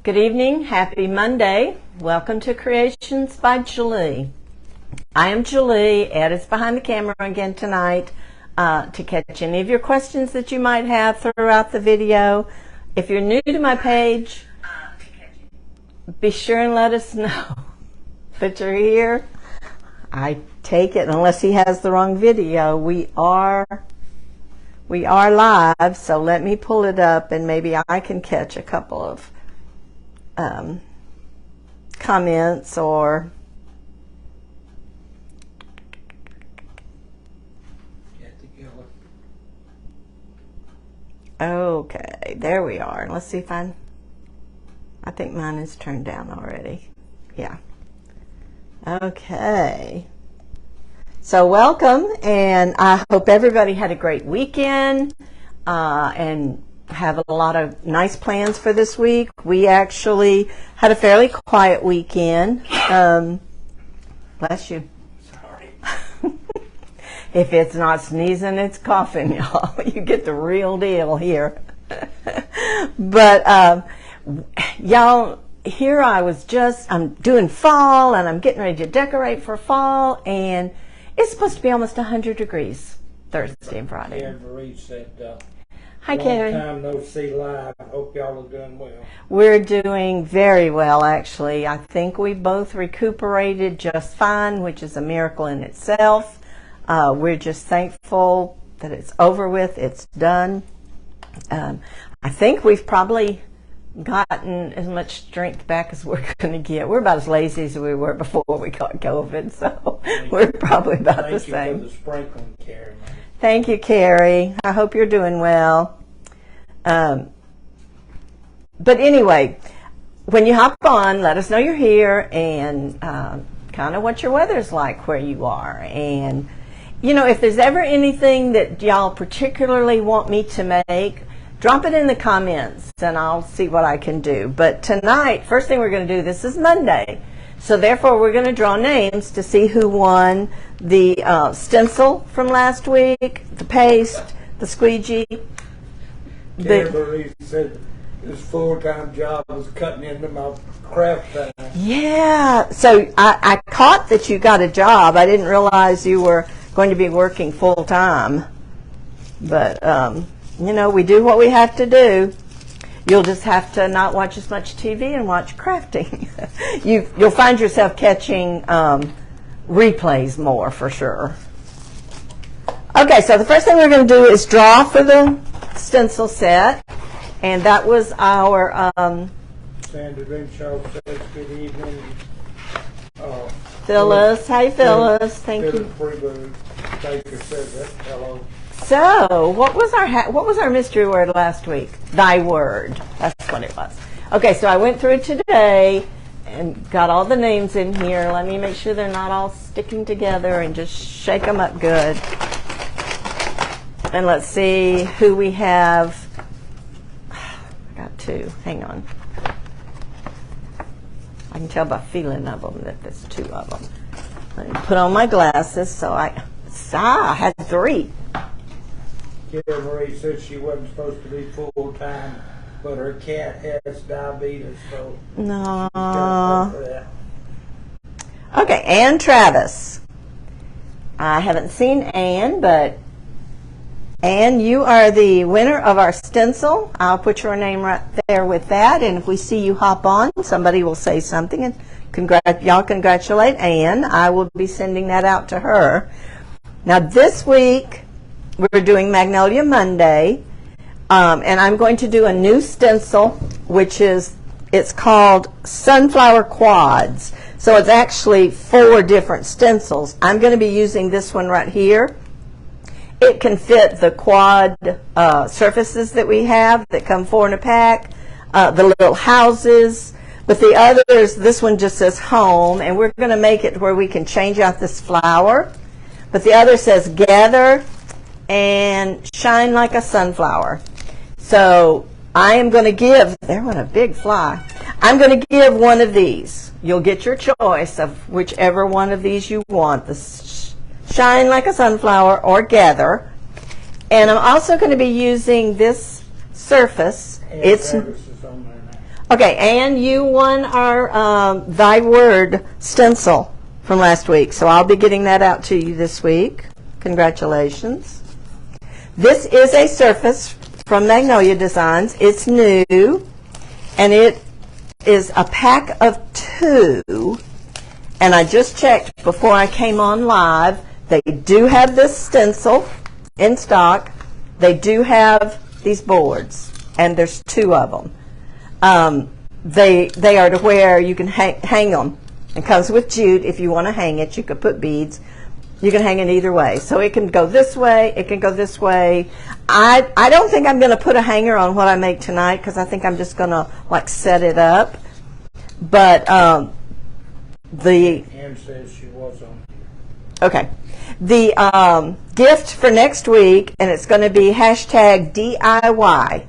Good evening, happy Monday. Welcome to Creations by Gwili. I am Gwili. Ed is behind the camera again tonight to catch any of your questions that you might have throughout the video. If you're new to my page, be sure and let us know that you're here. I take it, unless he has the wrong video, we are live, so let me pull it up and maybe I can catch a couple of comments or okay, there we are. Let's see if I think mine is turned down already. Yeah. Okay. So welcome, and I hope everybody had a great weekend and have a lot of nice plans for this week. We actually had a fairly quiet weekend. Bless you. Sorry. If it's not sneezing, it's coughing, y'all. You get the real deal here. But y'all, here I was I'm doing fall, and I'm getting ready to decorate for fall, and it's supposed to be almost 100 degrees Thursday and Friday. Karen Marie said, hi, Karen. Long time no see live. I hope y'all are doing well. We're doing very well, actually. I think we both recuperated just fine, which is a miracle in itself. We're just thankful that it's over with, it's done. I think we've probably gotten as much strength back as we're going to get. We're about as lazy as we were before we got COVID, so we're probably about the same. Thank you for the sprinkling, Carrie. Thank you, Carrie. I hope you're doing well. But anyway, when you hop on, let us know you're here and kind of what your weather's like where you are. And, you know, if there's ever anything that y'all particularly want me to make, drop it in the comments and I'll see what I can do. But tonight, first thing we're going to do, this is Monday, so therefore we're going to draw names to see who won the stencil from last week, the paste, the squeegee. Karen Marie said his full-time job was cutting into my craft time. Yeah, so I caught that you got a job. I didn't realize you were going to be working full-time. But, you know, we do what we have to do. You'll just have to not watch as much TV and watch crafting. You'll find yourself catching replays more for sure. Okay, so the first thing we're going to do is draw for the stencil set, and that was our Sandra Renshaw says good evening. Phyllis. Hi, Phyllis. Thank you. Baker said that. Hello. So, what was our mystery word last week? Thy word. That's what it was. Okay, so I went through today and got all the names in here. Let me make sure they're not all sticking together and just shake them up good. And let's see who we have. I got two. Hang on. I can tell by feeling of them that there's two of them. Let me put on my glasses so I had three. Karen Marie said she wasn't supposed to be full-time, but her cat has diabetes, so no. she's got to pay for that. Okay, Ann Travis. I haven't seen Ann, but Ann, you are the winner of our stencil. I'll put your name right there with that, and if we see you hop on, somebody will say something, and y'all congratulate Ann. I will be sending that out to her. Now this week, we're doing Magnolia Monday, and I'm going to do a new stencil, it's called Sunflower Quads. So it's actually 4 different stencils. I'm going to be using this one right here. It can fit the quad surfaces that we have that come 4 in a pack, the little houses, but the others, this one just says home, and we're going to make it where we can change out this flower. But the other says gather and shine like a sunflower. So I am going to give, there went a big fly. I'm going to give one of these. You'll get your choice of whichever one of these you want, the shine like a sunflower or gather. And I'm also going to be using this surface. It's on there now. Okay, and you won our Thy Word stencil from last week, so I'll be getting that out to you this week. Congratulations. This is a surface from Magnolia Designs. It's new, and it is a pack of 2, and I just checked before I came on live. They do have this stencil in stock. They do have these boards, and there's 2 of them. They are to where you can hang them. It comes with jute. If you want to hang it, you could put beads. You can hang it either way. So it can go this way. It can go this way. I don't think I'm going to put a hanger on what I make tonight because I think I'm just going to like set it up. But Ann says she was on. Okay. The gift for next week, and it's going to be #DIY.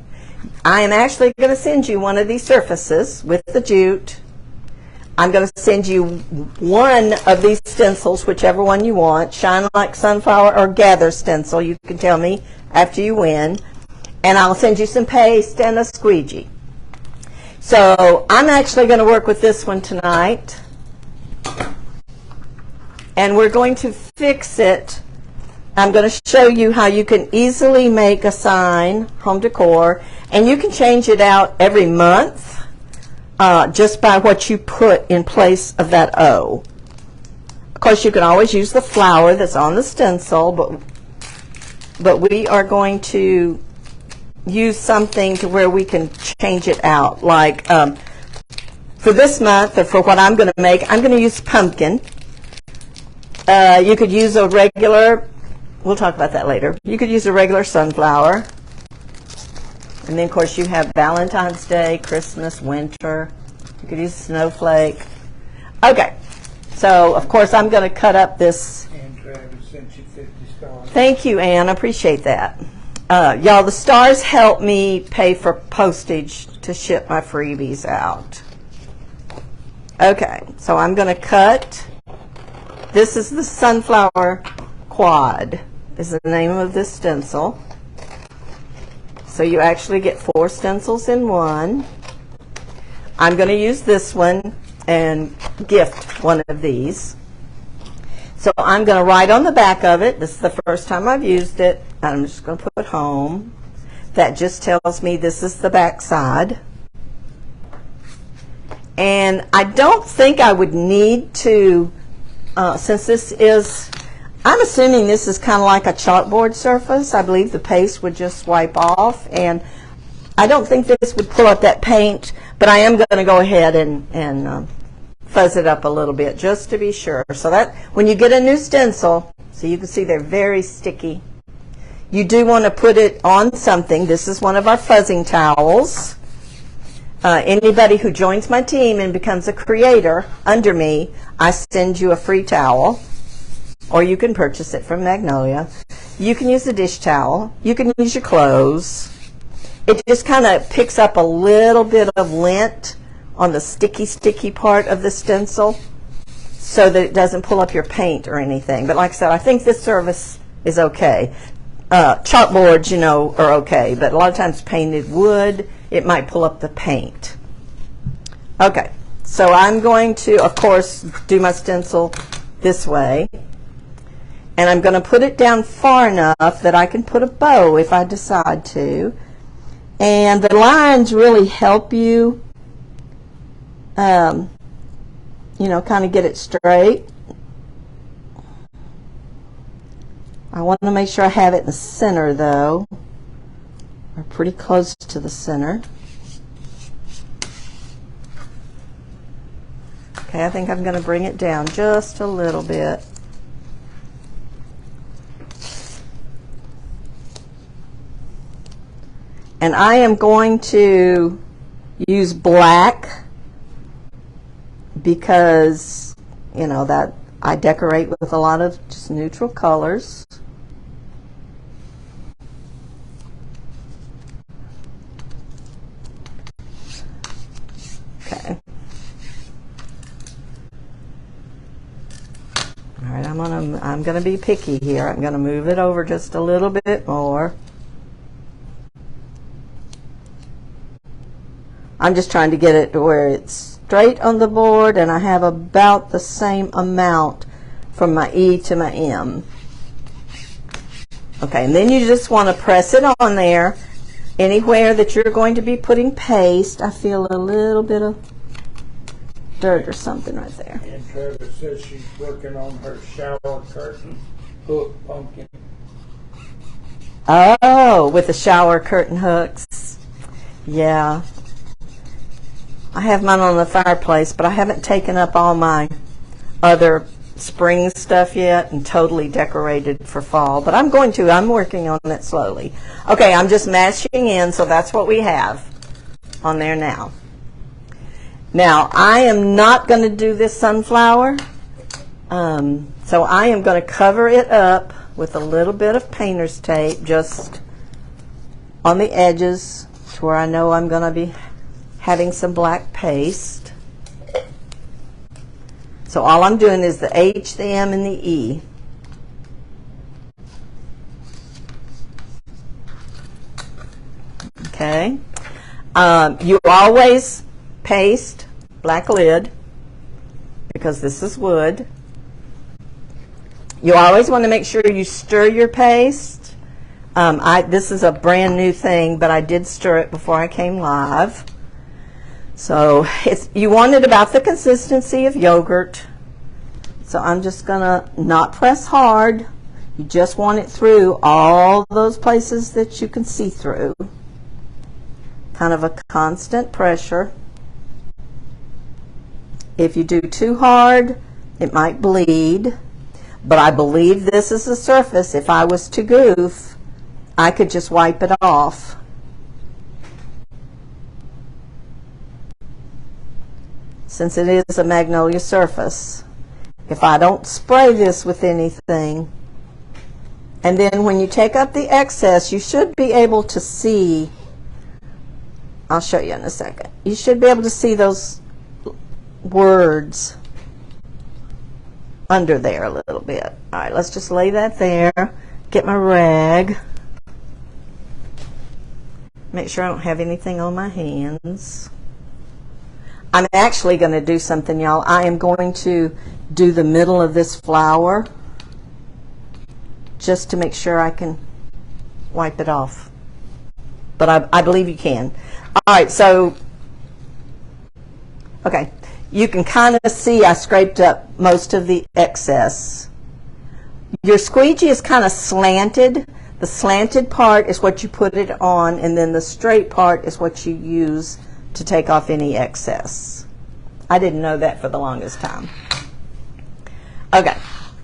I am actually going to send you one of these surfaces with the jute. I'm going to send you one of these stencils, whichever one you want, Shine Like Sunflower or Gather stencil. You can tell me after you win. And I'll send you some paste and a squeegee. So I'm actually going to work with this one tonight. And we're going to fix it. I'm going to show you how you can easily make a sign, home decor, and you can change it out every month. Just by what you put in place of that O. Of course, you can always use the flower that's on the stencil, but we are going to use something to where we can change it out. Like for this month, or for what I'm going to make, I'm going to use pumpkin. You could use a regular, we'll talk about that later. You could use a regular sunflower. And then, of course, you have Valentine's Day, Christmas, winter. You could use a snowflake. Okay. So, of course, I'm going to cut up this. Ann Travis sent you 50 stars. Thank you, Ann. I appreciate that. Y'all, the stars help me pay for postage to ship my freebies out. Okay. So, I'm going to cut. This is the Sunflower Quad is the name of this stencil. So you actually get 4 stencils in one. I'm going to use this one and gift one of these. So I'm going to write on the back of it. This is the first time I've used it. I'm just going to put home. That just tells me this is the back side. And I don't think I would need to, since this is, I'm assuming this is kind of like a chalkboard surface. I believe the paste would just wipe off, and I don't think this would pull up that paint, but I am going to go ahead and fuzz it up a little bit just to be sure. So that when you get a new stencil, so you can see they're very sticky, you do want to put it on something. This is one of our fuzzing towels. Anybody who joins my team and becomes a creator under me, I send you a free towel. Or you can purchase it from Magnolia. You can use a dish towel. You can use your clothes. It just kind of picks up a little bit of lint on the sticky part of the stencil so that it doesn't pull up your paint or anything. But like I said, I think this service is okay. Chalkboards, you know, are okay, but a lot of times painted wood, it might pull up the paint. Okay, so I'm going to, of course, do my stencil this way. And I'm going to put it down far enough that I can put a bow if I decide to. And the lines really help you, you know, kind of get it straight. I want to make sure I have it in the center, though. Or pretty close to the center. Okay, I think I'm going to bring it down just a little bit. And I am going to use black because, you know, that I decorate with a lot of just neutral colors. Okay. All right, I'm gonna be picky here. I'm gonna move it over just a little bit more. I'm just trying to get it to where it's straight on the board, and I have about the same amount from my E to my M. Okay, and then you just want to press it on there. Anywhere that you're going to be putting paste, I feel a little bit of dirt or something right there. And Travis says she's working on her shower curtain hook pumpkin. Oh, with the shower curtain hooks. Yeah. I have mine on the fireplace, but I haven't taken up all my other spring stuff yet and totally decorated for fall. But I'm going to. I'm working on it slowly. Okay, I'm just mashing in, so that's what we have on there now. Now, I am not going to do this sunflower, so I am going to cover it up with a little bit of painter's tape just on the edges to where I know I'm going to be having some black paste. So all I'm doing is the H, the M, and the E. Okay. You always paste black lid because this is wood. You always want to make sure you stir your paste. This is a brand new thing, but I did stir it before I came live. So you want it about the consistency of yogurt. So I'm just going to not press hard. You just want it through all those places that you can see through. Kind of a constant pressure. If you do too hard, it might bleed. But I believe this is the surface. If I was to goof, I could just wipe it off. Since it is a Magnolia surface. If I don't spray this with anything, and then when you take up the excess, you should be able to see, I'll show you in a second, you should be able to see those words under there a little bit. All right, let's just lay that there, get my rag, make sure I don't have anything on my hands. I'm actually going to do something, y'all. I am going to do the middle of this flower just to make sure I can wipe it off. But I believe you can. All right, so, okay. You can kind of see I scraped up most of the excess. Your squeegee is kind of slanted. The slanted part is what you put it on, and then the straight part is what you use to take off any excess. I didn't know that for the longest time. Okay,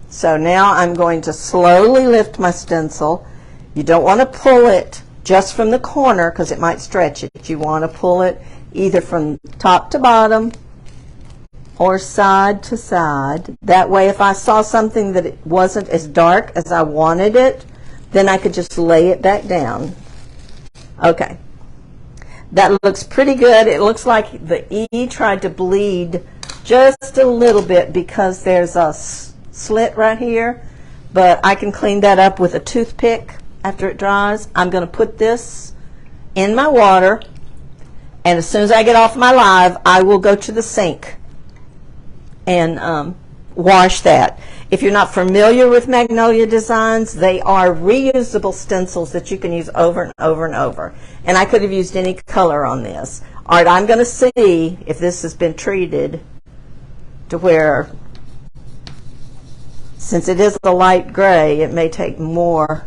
so now I'm going to slowly lift my stencil. You don't want to pull it just from the corner because it might stretch it. You want to pull it either from top to bottom or side to side. That way if I saw something that it wasn't as dark as I wanted it, then I could just lay it back down. Okay. That looks pretty good. It looks like the E tried to bleed just a little bit because there's a slit right here, but I can clean that up with a toothpick after it dries. I'm going to put this in my water, and as soon as I get off my live, I will go to the sink and wash that. If you're not familiar with Magnolia designs, they are reusable stencils that you can use over and over and over. And I could have used any color on this. All right, I'm going to see if this has been treated to where, since it is a light gray, it may take more,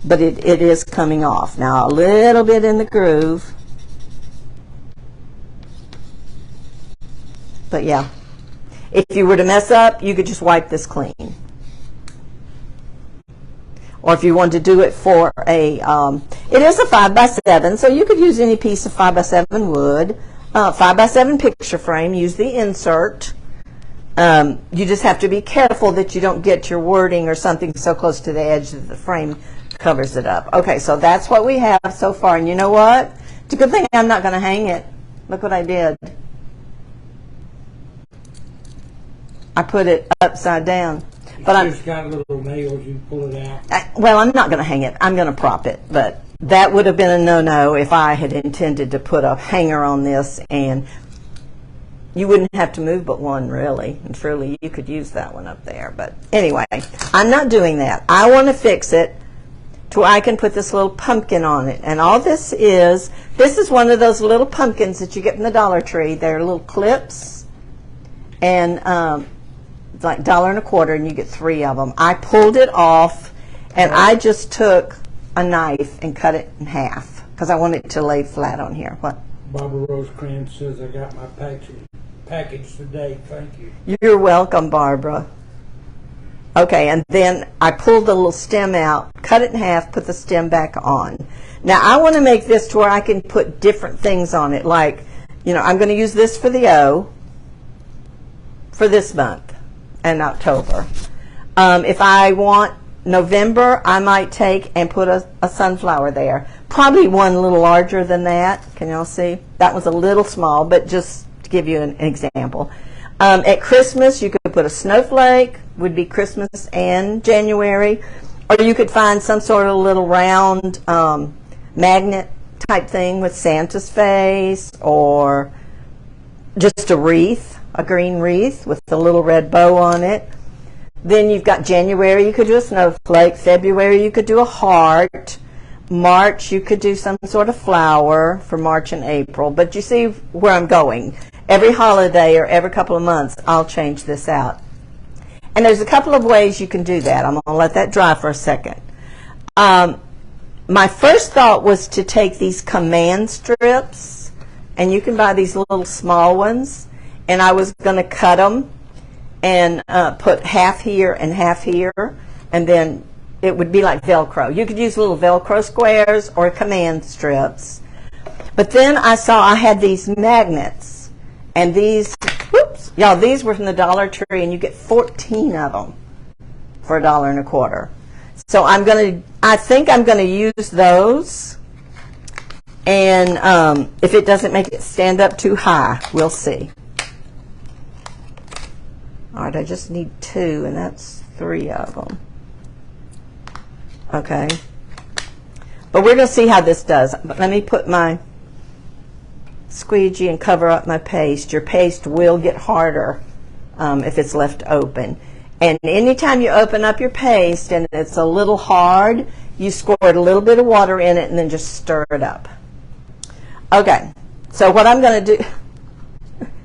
but it is coming off. Now, a little bit in the groove. But yeah. If you were to mess up, you could just wipe this clean. Or if you wanted to do it for a, it is a 5x7, so you could use any piece of 5x7 wood. 5x7 picture frame, use the insert. You just have to be careful that you don't get your wording or something so close to the edge that the frame covers it up. Okay, so that's what we have so far. And you know what? It's a good thing I'm not going to hang it. Look what I did. I put it upside down. But It's got little nails, you pull it out. well, I'm not going to hang it. I'm going to prop it. But that would have been a no-no if I had intended to put a hanger on this, and you wouldn't have to move but one, really. And truly, you could use that one up there. But anyway, I'm not doing that. I want to fix it to where I can put this little pumpkin on it. And all this is one of those little pumpkins that you get from the Dollar Tree. They're little clips, and it's like $1.25, and you get 3 of them. I pulled it off, and I just took a knife and cut it in half because I want it to lay flat on here. What? Barbara Rosecrans says I got my package today. Thank you. You're welcome, Barbara. Okay, and then I pulled the little stem out, cut it in half, put the stem back on. Now I want to make this to where I can put different things on it, like, you know, I'm going to use this for the O for this month and October. If I want November, I might take and put a sunflower there. Probably one a little larger than that. Can y'all see? That was a little small, but just to give you an example. At Christmas, you could put a snowflake, would be Christmas and January, or you could find some sort of little round magnet type thing with Santa's face, or just a wreath, a green wreath with a little red bow on it. Then you've got January, you could do a snowflake. February, you could do a heart. March, you could do some sort of flower for March and April. But you see where I'm going. Every holiday or every couple of months, I'll change this out. And there's a couple of ways you can do that. I'm going to let that dry for a second. My first thought was to take these command strips, and you can buy these little small ones, and I was going to cut them and put half here and half here, and then it would be like Velcro. You could use little Velcro squares or command strips. But then I saw I had these magnets, and these, whoops, y'all, these were from the Dollar Tree, and you get 14 of them for $1.25. So I think I'm gonna use those, and if it doesn't make it stand up too high, we'll see. All right, I just need 2, and that's 3 of them. Okay, but we're gonna see how this does. But let me put my squeegee and cover up my paste. Your paste will get harder if it's left open. And anytime you open up your paste and it's a little hard, you squirt a little bit of water in it and then just stir it up. Okay, so what I'm going to do,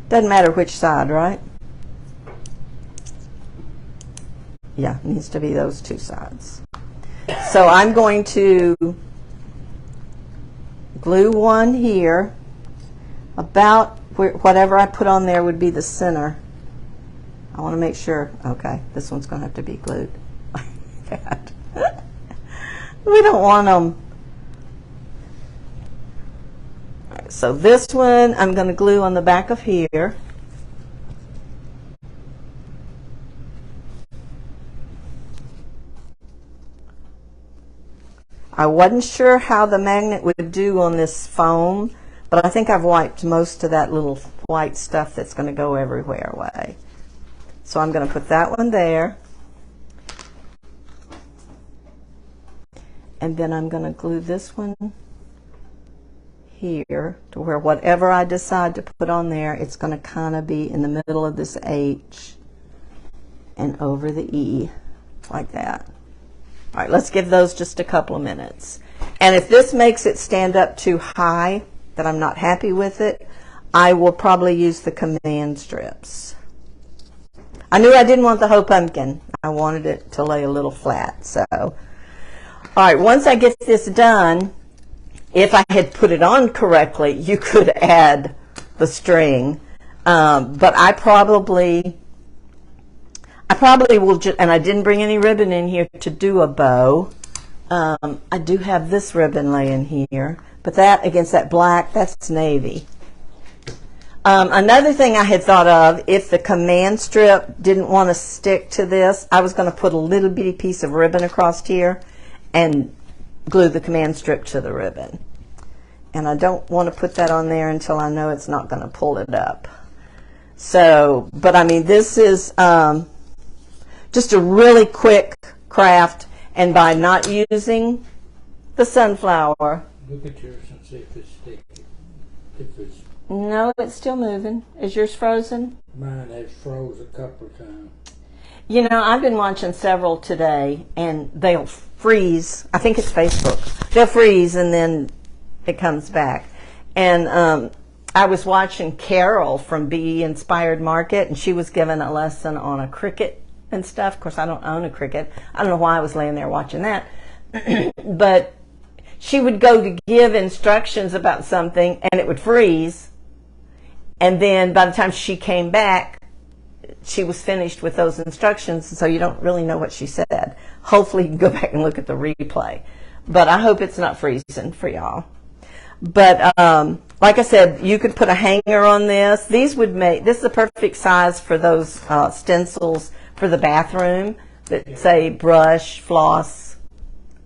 doesn't matter which side, right? Yeah, it needs to be those 2 sides. So I'm going to glue one here. About whatever I put on there would be the center. I want to make sure. Okay, this one's going to have to be glued. We don't want them. All right, so this one I'm going to glue on the back of here. I wasn't sure how the magnet would do on this foam, but I think I've wiped most of that little white stuff that's going to go everywhere away. So I'm going to put that one there. And then I'm going to glue this one here to where whatever I decide to put on there, it's going to kind of be in the middle of this H and over the E, like that. All right, let's give those just a couple of minutes. And if this makes it stand up too high, that I'm not happy with it, I will probably use the command strips. I knew I didn't want the whole pumpkin. I wanted it to lay a little flat. So, all right, once I get this done, if I had put it on correctly, you could add the string. But I probably will just, and I didn't bring any ribbon in here to do a bow. I do have this ribbon laying here, but that against that black, that's navy. Another thing I had thought of, if the command strip didn't want to stick to this, I was going to put a little bitty piece of ribbon across here and glue the command strip to the ribbon. And I don't want to put that on there until I know it's not going to pull it up. So, but I mean, this is just a really quick craft, and by not using the sunflower. Look at yours and see if it's sticky. If it's No, it's still moving. Is yours frozen? Mine has froze a couple of times. You know, I've been watching several today, and they'll freeze. I think it's Facebook. They'll freeze, and then it comes back. And I was watching Carol from Bee Inspired Market, and she was given a lesson on a cricket and stuff. Of course, I don't own a cricket. I don't know why I was laying there watching that. But she would go to give instructions about something, and it would freeze. And then by the time she came back, she was finished with those instructions, so you don't really know what she said. Hopefully you can go back and look at the replay. But I hope it's not freezing for y'all. But like I said, you could put a hanger on this. These would make, this is a perfect size for those stencils for the bathroom that say brush, floss.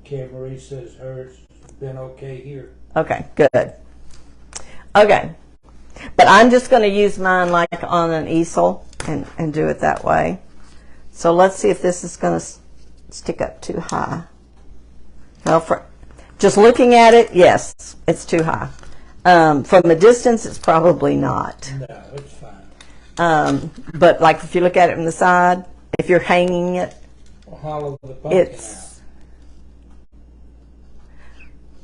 Kim Marie says hers has been okay here. Okay, good. Okay. But I'm just going to use mine like on an easel and do it that way. So let's see if this is going to stick up too high. Well, for just looking at it, yes, it's too high. From a distance, it's probably not. No, it's fine. But like if you look at it from the side, if you're hanging it, We'll hollow the pumpkin it's...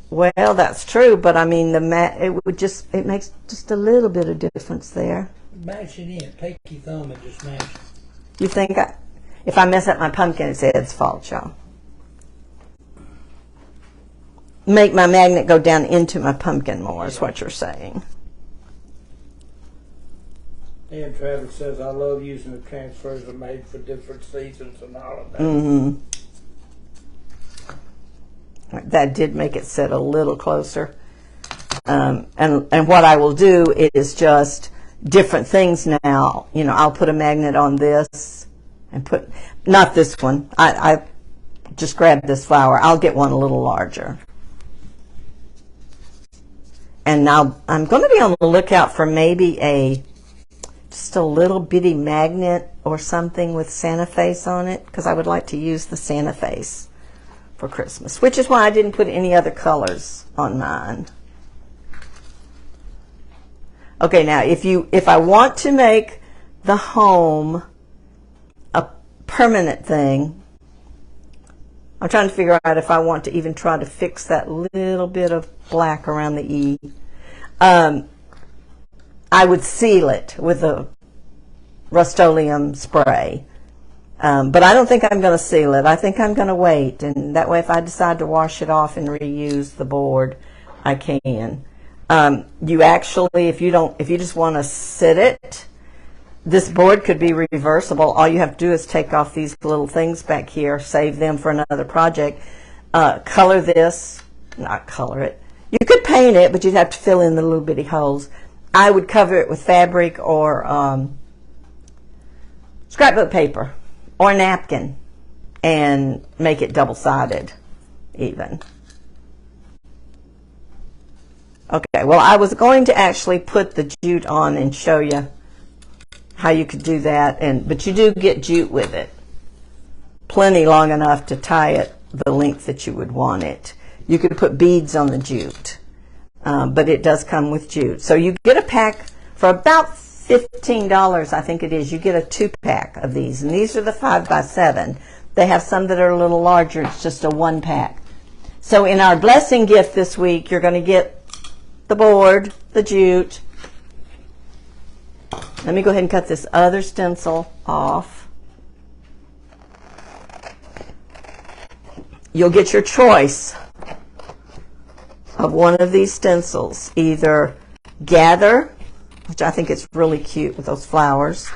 Well, that's true, but I mean the it makes just a little bit of difference there. out. Mash it in. Take your thumb and just mash it. You think if I mess up my pumpkin, it's Ed's fault, y'all. Make my magnet go down into my pumpkin more is what you're saying. And Travis says, I love using the transfers are made for different seasons and all of that. Mm-hmm. That did make it sit a little closer. And what I will do is just different things now. You know, I'll put a magnet on this and put, not this one. I just grabbed this flower. I'll get one a little larger. And now I'm going to be on the lookout for maybe just a little bitty magnet or something with Santa face on it, because I would like to use the Santa face for Christmas, which is why I didn't put any other colors on mine. Okay, now if I want to make the home a permanent thing, I'm trying to figure out if I want to even try to fix that little bit of black around the E. I would seal it with a Rust-Oleum spray. But I don't think I'm going to seal it. I think I'm going to wait, and that way if I decide to wash it off and reuse the board, I can. You actually, if you just want to sit it, this board could be reversible. All you have to do is take off these little things back here, save them for another project, color this, not color it. You could paint it, but you'd have to fill in the little bitty holes. I would cover it with fabric or scrapbook paper or napkin and make it double-sided even. Okay, well, I was going to actually put the jute on and show you how you could do that, but you do get jute with it. Plenty long enough to tie it the length that you would want it. You could put beads on the jute, but it does come with jute. So you get a pack for about $15, I think it is. You get a 2-pack of these, and these are the 5x7. They have some that are a little larger. It's just a 1-pack. So in our blessing gift this week, you're going to get the board, the jute. Let me go ahead and cut this other stencil off. You'll get your choice of one of these stencils. Either Gather, which I think is really cute with those flowers.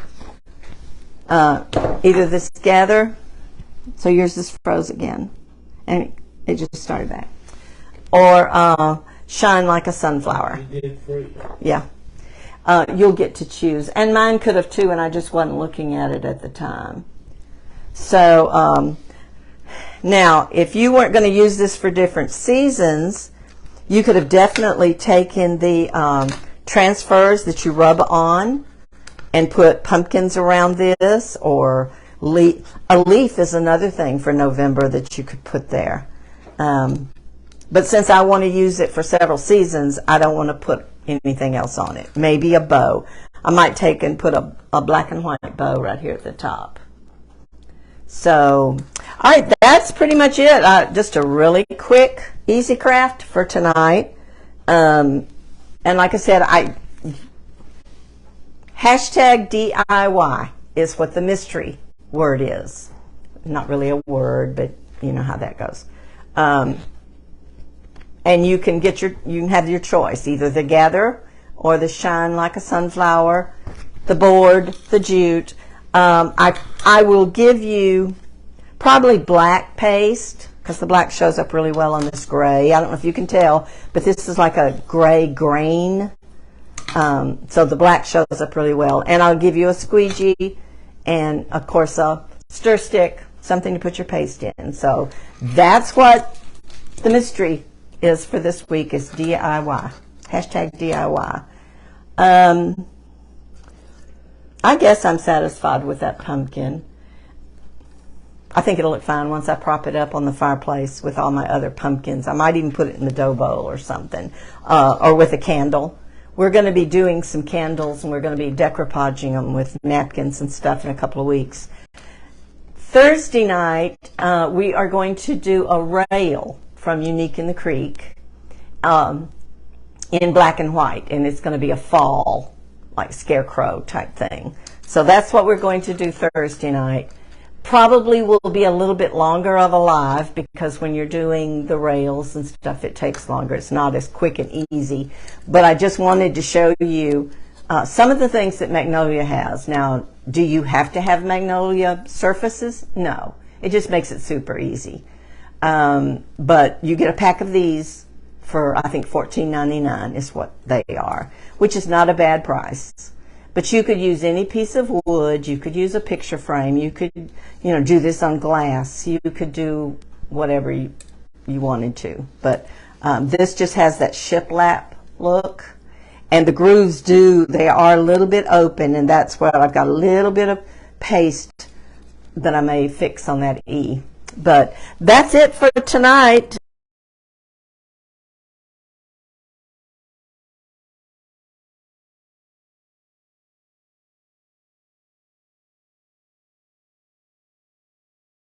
Either this Gather, so yours is froze again, and it just started back. Or Shine Like a Sunflower. You did freeze. Yeah. You'll get to choose. And mine could have too, and I just wasn't looking at it at the time. So now, if you weren't going to use this for different seasons, you could have definitely taken the transfers that you rub on and put pumpkins around this, or A leaf is another thing for November that you could put there. But since I want to use it for several seasons, I don't want to put anything else on it. Maybe a bow. I might take and put a black and white bow right here at the top. So, all right, that's pretty much it. Just a really quick, easy craft for tonight. And like I said, hashtag DIY is what the mystery word is. Not really a word, but you know how that goes. And you can have your choice, either the gather or the shine like a sunflower, the board, the jute. I will give you probably black paste, because the black shows up really well on this gray. I don't know if you can tell, but this is like a gray grain. So the black shows up really well. And I'll give you a squeegee and, of course, a stir stick, something to put your paste in. So that's what the mystery is for this week, is DIY. Hashtag DIY. I guess I'm satisfied with that pumpkin. I think it'll look fine once I prop it up on the fireplace with all my other pumpkins. I might even put it in the dough bowl or something, or with a candle. We're going to be doing some candles, and we're going to be decoupaging them with napkins and stuff in a couple of weeks. Thursday night, we are going to do a rail from Unique in the Creek in black and white, and it's going to be a fall, like scarecrow type thing. So that's what we're going to do Thursday night. Probably will be a little bit longer of a live, because when you're doing the rails and stuff, it takes longer. It's not as quick and easy. But I just wanted to show you some of the things that Magnolia has. Now, do you have to have Magnolia surfaces? No. It just makes it super easy. But you get a pack of these for, I think, $14.99 is what they are, which is not a bad price. But you could use any piece of wood. You could use a picture frame. You could, do this on glass. You could do whatever you wanted to. But this just has that shiplap look. And the grooves they are a little bit open, and that's what I've got a little bit of paste that I may fix on that E. But that's it for tonight.